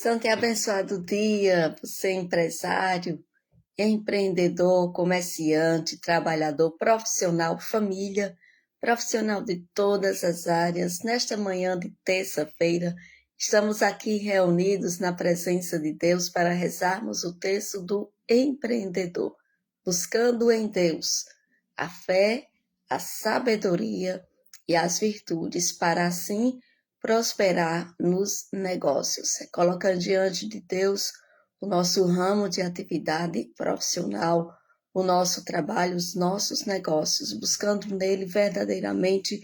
Santo e abençoado dia, você empresário, empreendedor, comerciante, trabalhador, profissional, família, profissional de todas as áreas. Nesta manhã de terça-feira, estamos aqui reunidos na presença de Deus para rezarmos o texto do empreendedor, buscando em Deus a fé, a sabedoria e as virtudes para assim prosperar nos negócios, colocando diante de Deus o nosso ramo de atividade profissional, o nosso trabalho, os nossos negócios, buscando nele verdadeiramente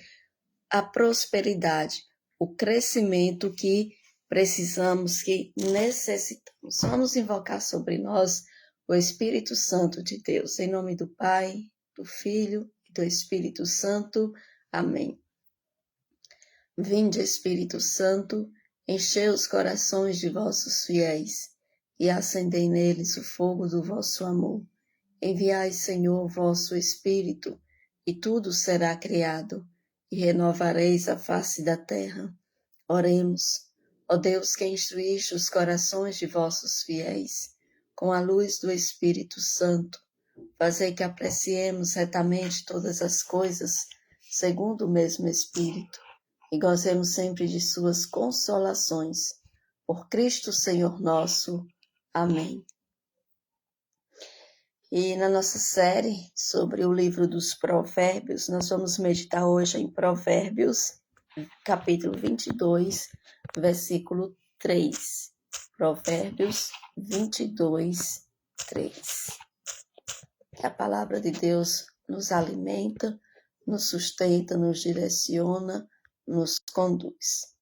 a prosperidade, o crescimento que precisamos, que necessitamos. Vamos invocar sobre nós o Espírito Santo de Deus, em nome do Pai, do Filho e do Espírito Santo. Amém. Vinde, Espírito Santo, enchei os corações de vossos fiéis e acendei neles o fogo do vosso amor. Enviai, Senhor, vosso Espírito, e tudo será criado, e renovareis a face da terra. Oremos, ó Deus que instruíste os corações de vossos fiéis, com a luz do Espírito Santo, fazei que apreciemos retamente todas as coisas, segundo o mesmo Espírito, e gozemos sempre de suas consolações. Por Cristo Senhor nosso. Amém. E na nossa série sobre o livro dos Provérbios, nós vamos meditar hoje em Provérbios, capítulo 22, versículo 3. Provérbios 22, 3. Que a palavra de Deus nos alimenta, nos sustenta, nos direciona, nos conduz.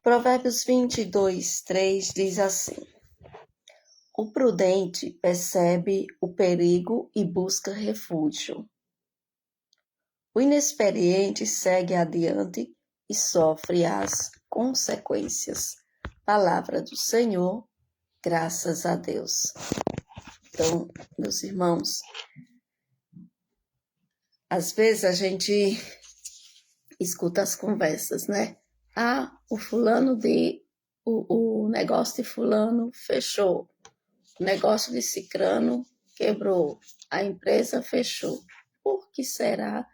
Provérbios 22, 3 diz assim: o prudente percebe o perigo e busca refúgio. O inexperiente segue adiante e sofre as consequências. Palavra do Senhor, graças a Deus. Então, meus irmãos, às vezes a gente escuta as conversas, né? O negócio de fulano fechou, o negócio de cicrano quebrou, a empresa fechou. Por que será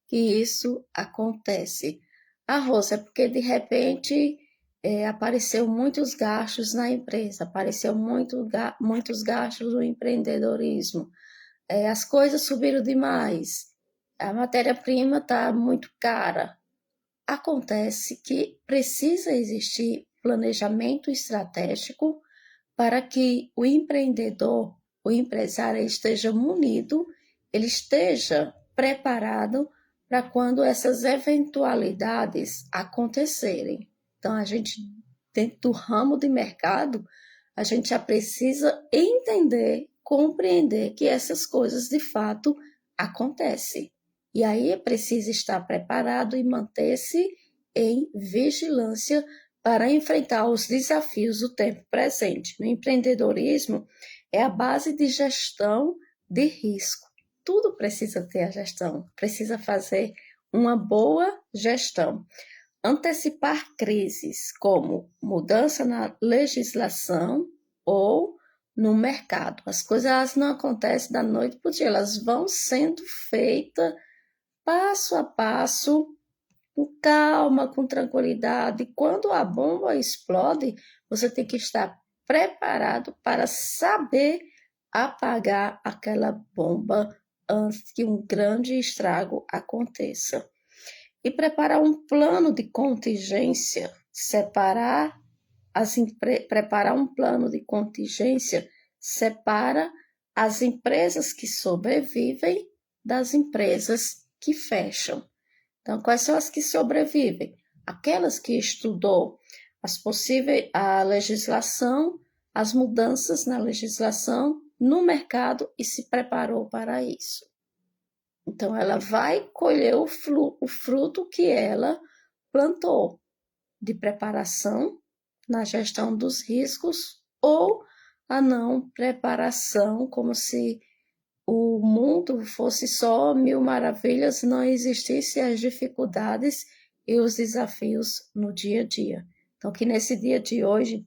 que isso acontece? Rosa, é porque de repente apareceu muitos gastos na empresa, apareceu muitos gastos no empreendedorismo, as coisas subiram demais, a matéria-prima está muito cara. Acontece que precisa existir planejamento estratégico para que o empreendedor, o empresário esteja munido, ele esteja preparado para quando essas eventualidades acontecerem. Então, a gente, dentro do ramo de mercado, a gente já precisa entender, compreender que essas coisas de fato acontecem. E aí é preciso estar preparado e manter-se em vigilância para enfrentar os desafios do tempo presente. No empreendedorismo, é a base de gestão de risco. Tudo precisa ter a gestão, precisa fazer uma boa gestão. Antecipar crises como mudança na legislação ou no mercado. As coisas não acontecem da noite para o dia, elas vão sendo feitas passo a passo, com calma, com tranquilidade. Quando a bomba explode, você tem que estar preparado para saber apagar aquela bomba antes que um grande estrago aconteça. E preparar um plano de contingência, preparar um plano de contingência separa as empresas que sobrevivem das empresas que fecham. Então, quais são as que sobrevivem? Aquelas que estudou a legislação, as mudanças na legislação, no mercado e se preparou para isso. Então, ela vai colher o fruto que ela plantou de preparação na gestão dos riscos ou a não preparação, como se o mundo fosse só mil maravilhas, não existissem as dificuldades e os desafios no dia a dia. Então, que nesse dia de hoje,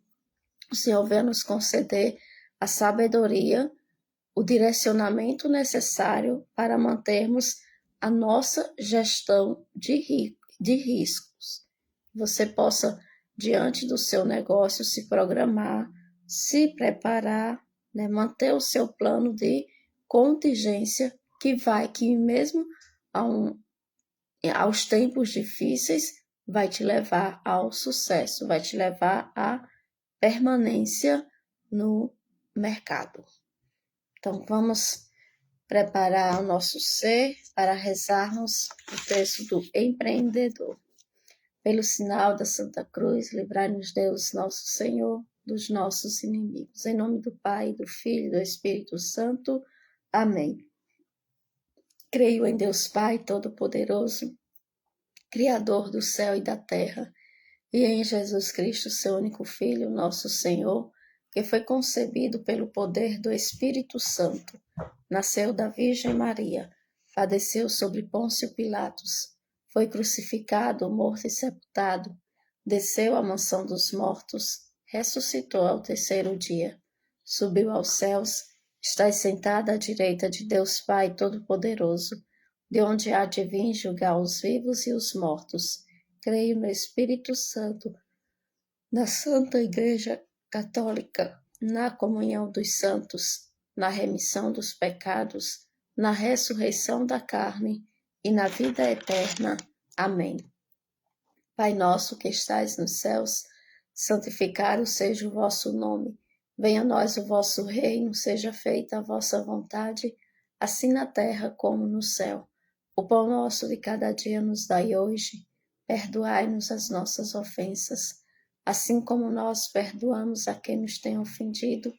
o Senhor venha nos conceder a sabedoria, o direcionamento necessário para mantermos a nossa gestão de riscos. Você possa, diante do seu negócio, se programar, se preparar, né, manter o seu plano de contingência que mesmo aos tempos difíceis vai te levar ao sucesso, vai te levar à permanência no mercado. Então vamos preparar o nosso ser para rezarmos o texto do empreendedor. Pelo sinal da Santa Cruz, livrai-nos Deus, nosso Senhor, dos nossos inimigos. Em nome do Pai, do Filho e do Espírito Santo. Amém. Creio em Deus Pai Todo-Poderoso, Criador do céu e da terra, e em Jesus Cristo, seu único Filho, nosso Senhor, que foi concebido pelo poder do Espírito Santo, nasceu da Virgem Maria, padeceu sobre Pôncio Pilatos, foi crucificado, morto e sepultado, desceu à mansão dos mortos, ressuscitou ao terceiro dia, subiu aos céus, está sentado à direita de Deus Pai Todo-Poderoso, de onde há de vir julgar os vivos e os mortos. Creio no Espírito Santo, na Santa Igreja Católica, na comunhão dos santos, na remissão dos pecados, na ressurreição da carne e na vida eterna. Amém. Pai nosso que estais nos céus, santificado seja o vosso nome. Venha a nós o vosso reino, seja feita a vossa vontade, assim na terra como no céu. O pão nosso de cada dia nos dai hoje. Perdoai-nos as nossas ofensas, assim como nós perdoamos a quem nos tem ofendido,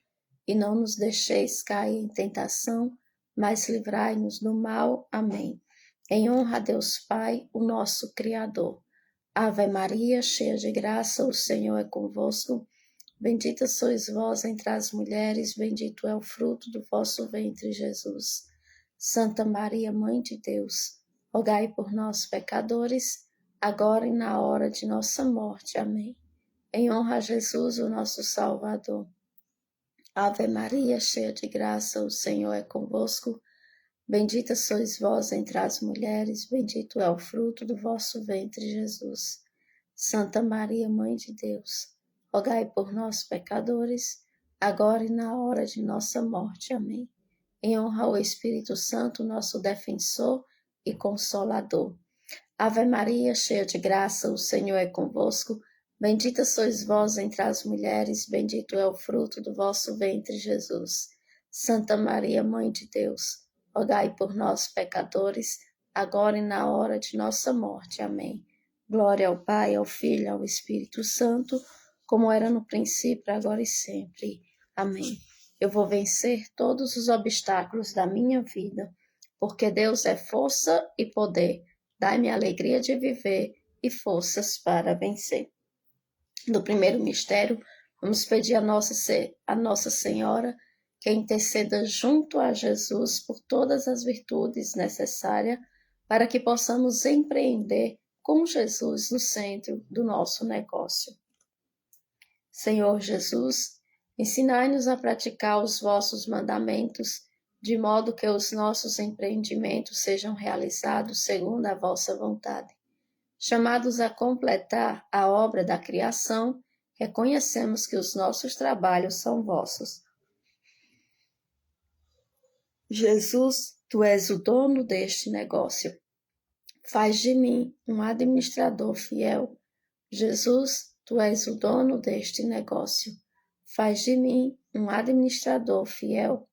e não nos deixeis cair em tentação, mas livrai-nos do mal. Amém. Em honra a Deus Pai, o nosso Criador. Ave Maria, cheia de graça, o Senhor é convosco. Bendita sois vós entre as mulheres, bendito é o fruto do vosso ventre, Jesus. Santa Maria, Mãe de Deus, rogai por nós, pecadores, agora e na hora de nossa morte. Amém. Em honra a Jesus, o nosso Salvador. Ave Maria, cheia de graça, o Senhor é convosco. Bendita sois vós entre as mulheres, bendito é o fruto do vosso ventre, Jesus. Santa Maria, Mãe de Deus, rogai por nós, pecadores, agora e na hora de nossa morte. Amém. Em honra ao Espírito Santo, nosso defensor e consolador. Ave Maria, cheia de graça, o Senhor é convosco. Bendita sois vós entre as mulheres, bendito é o fruto do vosso ventre, Jesus. Santa Maria, Mãe de Deus, rogai por nós, pecadores, agora e na hora de nossa morte. Amém. Glória ao Pai, ao Filho e ao Espírito Santo, como era no princípio, agora e sempre. Amém. Eu vou vencer todos os obstáculos da minha vida, porque Deus é força e poder. Dai-me a alegria de viver e forças para vencer. No primeiro mistério, vamos pedir a Nossa Senhora que interceda junto a Jesus por todas as virtudes necessárias para que possamos empreender com Jesus no centro do nosso negócio. Senhor Jesus, ensinai-nos a praticar os vossos mandamentos, de modo que os nossos empreendimentos sejam realizados segundo a vossa vontade. Chamados a completar a obra da criação, reconhecemos que os nossos trabalhos são vossos. Jesus, tu és o dono deste negócio. Faz de mim um administrador fiel. Jesus, tu és o dono deste negócio. Faz de mim um administrador fiel.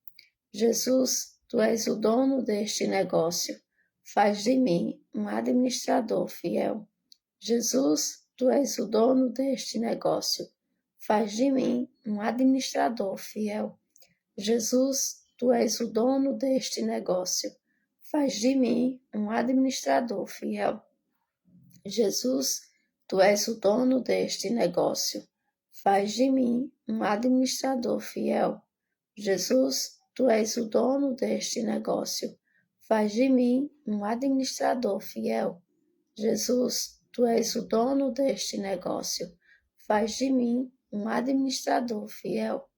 Jesus, tu és o dono deste negócio. Faz de mim um administrador fiel. Jesus, tu és o dono deste negócio. Faz de mim um administrador fiel. Jesus, tu és o dono deste negócio. Faz de mim um administrador fiel. Jesus, tu és o dono deste negócio. Faz de mim um administrador fiel. Jesus, tu és o dono deste negócio. Faz de mim um administrador fiel. Jesus, tu és o dono deste negócio. Faz de mim um administrador fiel.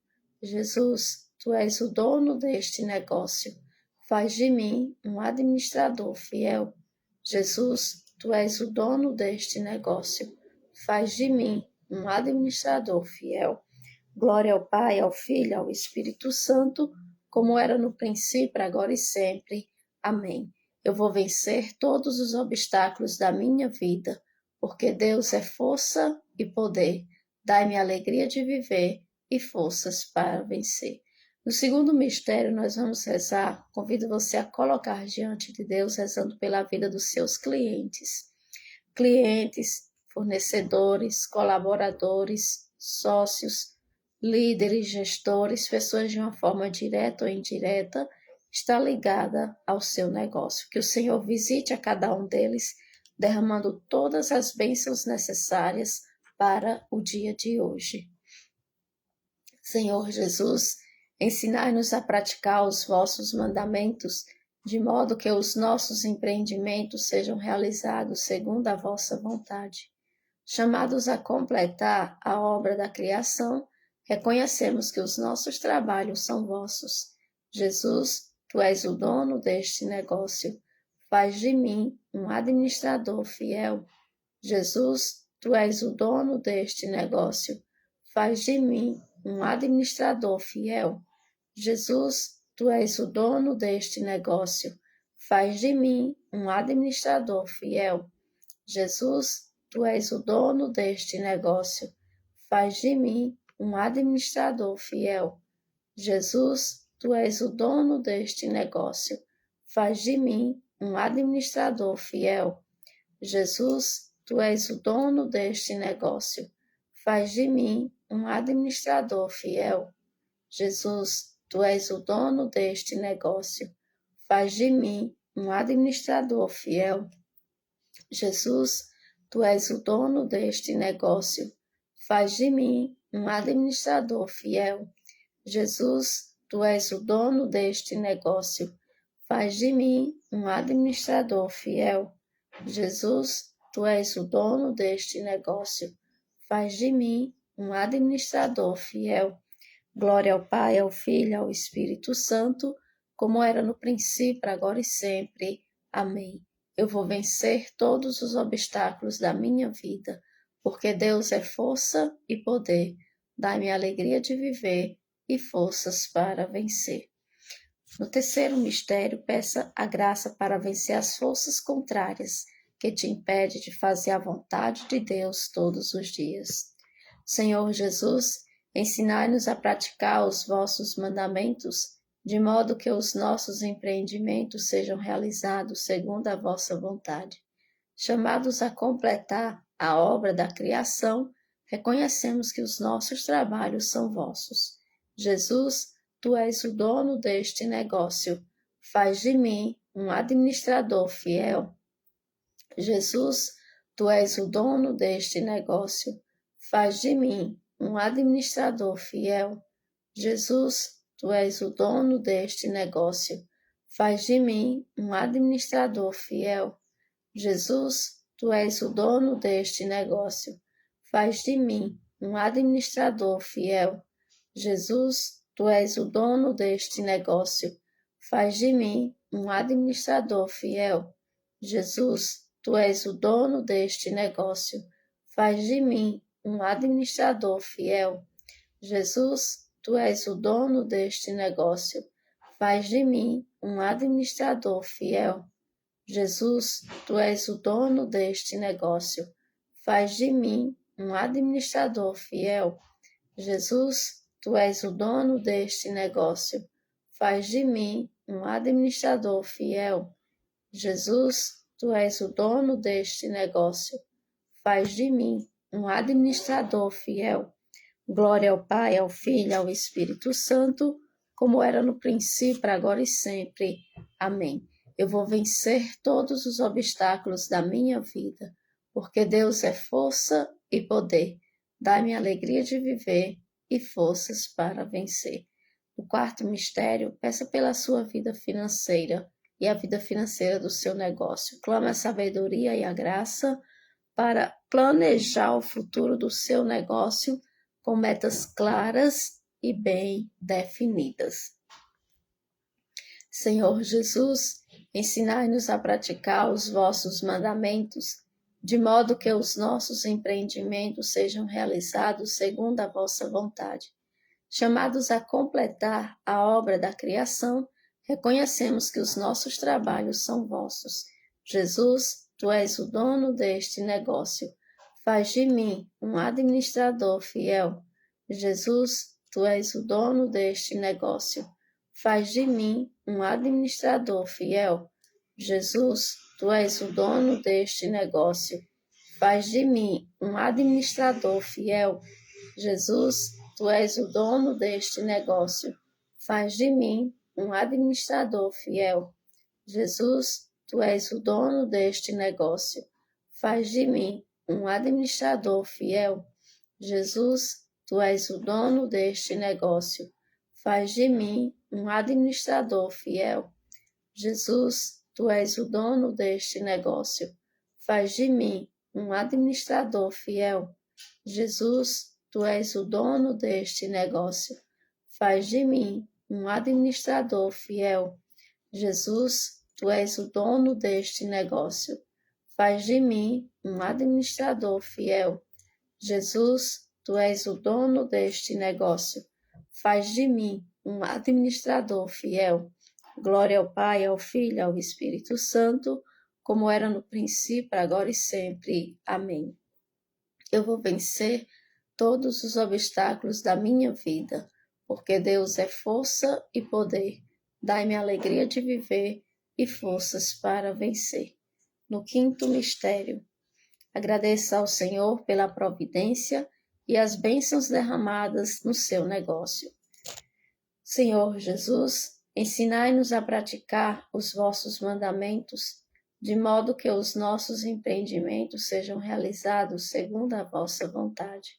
Jesus, tu és o dono deste negócio. Faz de mim um administrador fiel. Jesus, tu és o dono deste negócio. Faz de mim um administrador fiel. Glória ao Pai, ao Filho, ao Espírito Santo, como era no princípio, agora e sempre. Amém. Eu vou vencer todos os obstáculos da minha vida, porque Deus é força e poder. Dai-me a alegria de viver e forças para vencer. No segundo mistério, nós vamos rezar. Convido você a colocar diante de Deus, rezando pela vida dos seus clientes. Clientes, fornecedores, colaboradores, sócios, líderes, gestores, pessoas de uma forma direta ou indireta, está ligada ao seu negócio. Que o Senhor visite a cada um deles, derramando todas as bênçãos necessárias para o dia de hoje. Senhor Jesus, ensinai-nos a praticar os vossos mandamentos, de modo que os nossos empreendimentos sejam realizados segundo a vossa vontade. Chamados a completar a obra da criação, reconhecemos que os nossos trabalhos são vossos. Jesus, tu és o dono deste negócio. Faz de mim um administrador fiel. Jesus, tu és o dono deste negócio. Faz de mim um administrador fiel. Jesus, tu és o dono deste negócio. Faz de mim um administrador fiel. Jesus, tu és o dono deste negócio. Faz de mim um administrador fiel. Jesus, tu és o dono deste negócio. Faz de mim um administrador fiel. Jesus, tu és o dono deste negócio. Faz de mim um administrador fiel. Jesus, tu és o dono deste negócio. Faz de mim um administrador fiel. Jesus, tu és o dono deste negócio. Faz de mim um administrador fiel. Jesus, tu és o dono deste negócio. Faz de mim um administrador fiel. Jesus, tu és o dono deste negócio. Faz de mim um administrador fiel. Glória ao Pai, ao Filho, ao Espírito Santo, como era no princípio, agora e sempre. Amém. Eu vou vencer todos os obstáculos da minha vida, porque Deus é força e poder. Dai-me a alegria de viver e forças para vencer. No terceiro mistério, peça a graça para vencer as forças contrárias que te impedem de fazer a vontade de Deus todos os dias. Senhor Jesus, ensinai-nos a praticar os vossos mandamentos, de modo que os nossos empreendimentos sejam realizados segundo a vossa vontade. Chamados a completar a obra da criação, reconhecemos que os nossos trabalhos são vossos. Jesus, tu és o dono deste negócio. Faz de mim um administrador fiel. Jesus, tu és o dono deste negócio. Faz de mim um administrador fiel. Jesus, tu és o dono deste negócio. Faz de mim um administrador fiel. Jesus, tu és o dono deste negócio. Faz de mim um administrador fiel. Jesus, tu és o dono deste negócio. Faz de mim um administrador fiel. Jesus, tu és o dono deste negócio. Faz de mim um administrador fiel. Jesus, tu és o dono deste negócio. Faz de mim um administrador fiel. Jesus, tu és o dono deste negócio. Faz de mim um administrador fiel. Jesus, tu és o dono deste negócio. Faz de mim um administrador fiel. Jesus, tu és o dono deste negócio. Faz de mim um administrador fiel. Glória ao Pai, ao Filho, ao Espírito Santo, como era no princípio, agora e sempre. Amém. Eu vou vencer todos os obstáculos da minha vida, porque Deus é força e poder. Dai-me a alegria de viver e forças para vencer. O quarto mistério, peça pela sua vida financeira e a vida financeira do seu negócio. Clame a sabedoria e a graça para planejar o futuro do seu negócio, com metas claras e bem definidas. Senhor Jesus, ensinai-nos a praticar os vossos mandamentos, de modo que os nossos empreendimentos sejam realizados segundo a vossa vontade. Chamados a completar a obra da criação, reconhecemos que os nossos trabalhos são vossos. Jesus, tu és o dono deste negócio. Faz de mim um administrador fiel. Jesus, tu és o dono deste negócio. Faz de mim um administrador fiel. Jesus, tu és o dono deste negócio. Faz de mim um administrador fiel. Jesus, tu és o dono deste negócio. Faz de mim um administrador fiel. Jesus, tu és o dono deste negócio. Faz de mim um administrador fiel. Jesus, tu és o dono deste negócio. Faz de mim um administrador fiel. Jesus, tu és o dono deste negócio. Faz de mim um administrador fiel. Jesus, tu és o dono deste negócio. Faz de mim um administrador fiel. Jesus, tu és o dono deste negócio. Faz de mim um administrador fiel. Jesus, tu és o dono deste negócio. Faz de mim um administrador fiel. Glória ao Pai, ao Filho e ao Espírito Santo, como era no princípio, agora e sempre. Amém. Eu vou vencer todos os obstáculos da minha vida, porque Deus é força e poder. Dai-me a alegria de viver e forças para vencer. No quinto mistério, agradeça ao Senhor pela providência e as bênçãos derramadas no seu negócio. Senhor Jesus, ensinai-nos a praticar os vossos mandamentos, de modo que os nossos empreendimentos sejam realizados segundo a vossa vontade.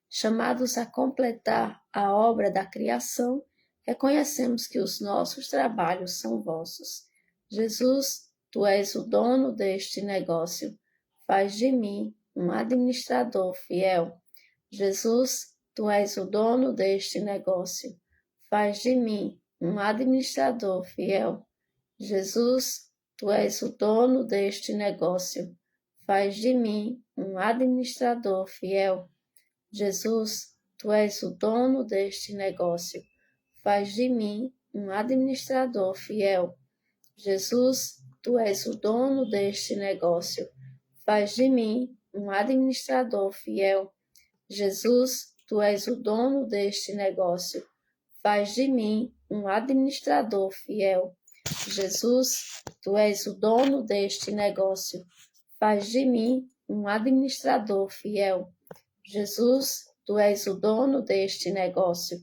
Chamados a completar a obra da criação, reconhecemos que os nossos trabalhos são vossos. Jesus, tu és o dono deste negócio. Faz de mim um administrador fiel. Jesus, tu és o dono deste negócio. Faz de mim um administrador fiel. Jesus, tu és o dono deste negócio. Faz de mim um administrador fiel. Jesus, tu és o dono deste negócio. Faz de mim um administrador fiel. Jesus, tu és o dono deste negócio. Faz de mim um administrador fiel. Jesus, tu és o dono deste negócio. Faz de mim um administrador fiel. Jesus, tu és o dono deste negócio. Faz de mim um administrador fiel. Jesus, tu és o dono deste negócio.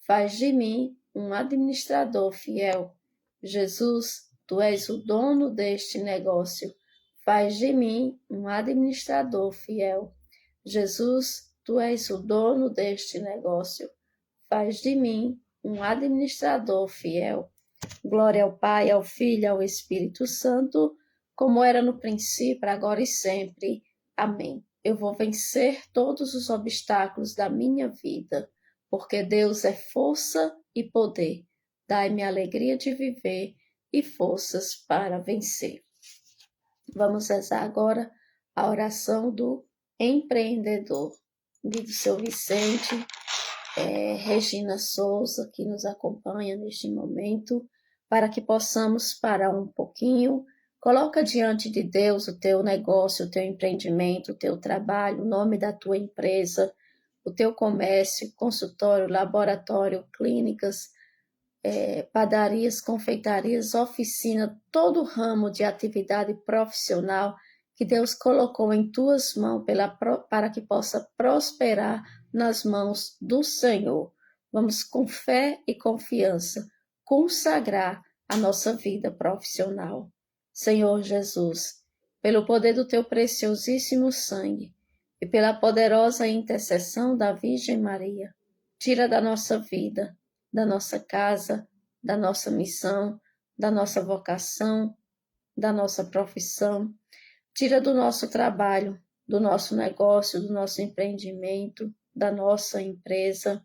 Faz de mim um administrador fiel. Jesus, tu és o dono deste negócio. Faz de mim um administrador fiel. Jesus, tu és o dono deste negócio. Faz de mim um administrador fiel. Glória ao Pai, ao Filho e ao Espírito Santo, como era no princípio, agora e sempre. Amém. Eu vou vencer todos os obstáculos da minha vida, porque Deus é força e poder. Dai-me a alegria de viver e forças para vencer. Vamos rezar agora a oração do empreendedor. Do seu Vicente, Regina Souza, que nos acompanha neste momento, para que possamos parar um pouquinho. Coloca diante de Deus o teu negócio, o teu empreendimento, o teu trabalho, o nome da tua empresa, o teu comércio, consultório, laboratório, clínicas, padarias, confeitarias, oficina, todo ramo de atividade profissional que Deus colocou em tuas mãos para que possa prosperar nas mãos do Senhor. Vamos com fé e confiança consagrar a nossa vida profissional. Senhor Jesus, pelo poder do teu preciosíssimo sangue e pela poderosa intercessão da Virgem Maria, tira da nossa vida, da nossa casa, da nossa missão, da nossa vocação, da nossa profissão, tira do nosso trabalho, do nosso negócio, do nosso empreendimento, da nossa empresa,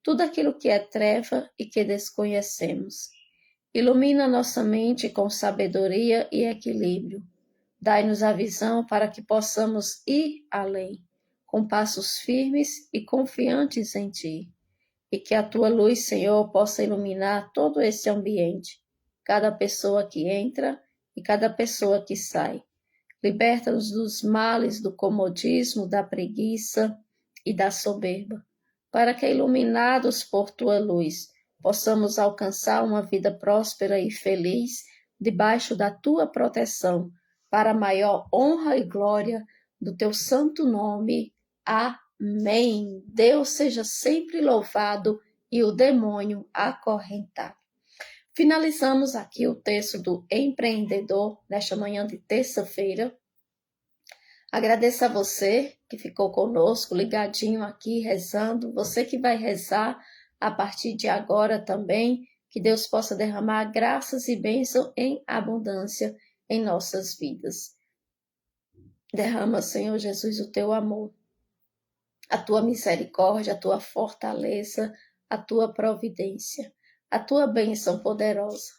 tudo aquilo que é treva e que desconhecemos. Ilumina nossa mente com sabedoria e equilíbrio. Dai-nos a visão para que possamos ir além, com passos firmes e confiantes em Ti. E que a Tua luz, Senhor, possa iluminar todo esse ambiente, cada pessoa que entra e cada pessoa que sai. Liberta-nos dos males do comodismo, da preguiça e da soberba, para que, iluminados por Tua luz, possamos alcançar uma vida próspera e feliz, debaixo da Tua proteção, para a maior honra e glória do Teu santo nome. Amém. Deus seja sempre louvado e o demônio acorrentado. Finalizamos aqui o texto do empreendedor nesta manhã de terça-feira. Agradeço a você que ficou conosco, ligadinho aqui, rezando. Você que vai rezar a partir de agora também. Que Deus possa derramar graças e bênção em abundância em nossas vidas. Derrama, Senhor Jesus, o teu amor, a tua misericórdia, a tua fortaleza, a tua providência, a tua bênção poderosa.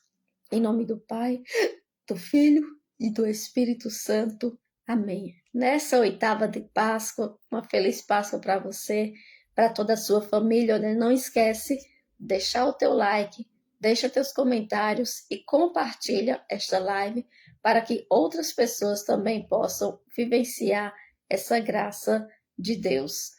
Em nome do Pai, do Filho e do Espírito Santo. Amém. Nessa oitava de Páscoa, uma feliz Páscoa para você, para toda a sua família. Não esquece de deixar o teu like, deixa teus comentários e compartilha esta live para que outras pessoas também possam vivenciar essa graça de Deus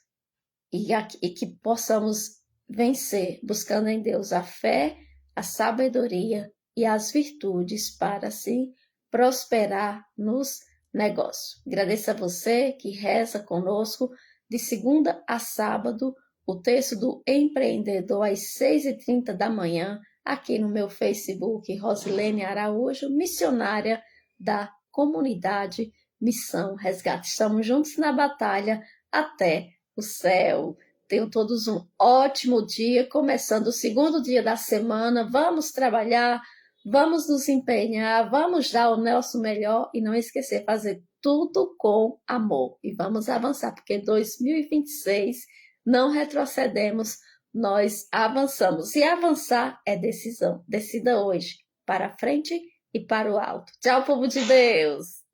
e que possamos vencer, buscando em Deus a fé, a sabedoria e as virtudes para assim prosperar nos negócios. Agradeço a você que reza conosco de segunda a sábado o texto do empreendedor às 6h30 da manhã, aqui no meu Facebook, Rosilene Araújo, missionária da comunidade Missão Resgate. Estamos juntos na batalha até o céu. Tenham todos um ótimo dia, começando o segundo dia da semana. Vamos trabalhar, vamos nos empenhar, vamos dar o nosso melhor e não esquecer, fazer tudo com amor. E vamos avançar, porque 2026 não retrocedemos, nós avançamos. E avançar é decisão. Decida hoje, para frente e para o alto. Tchau, povo de Deus!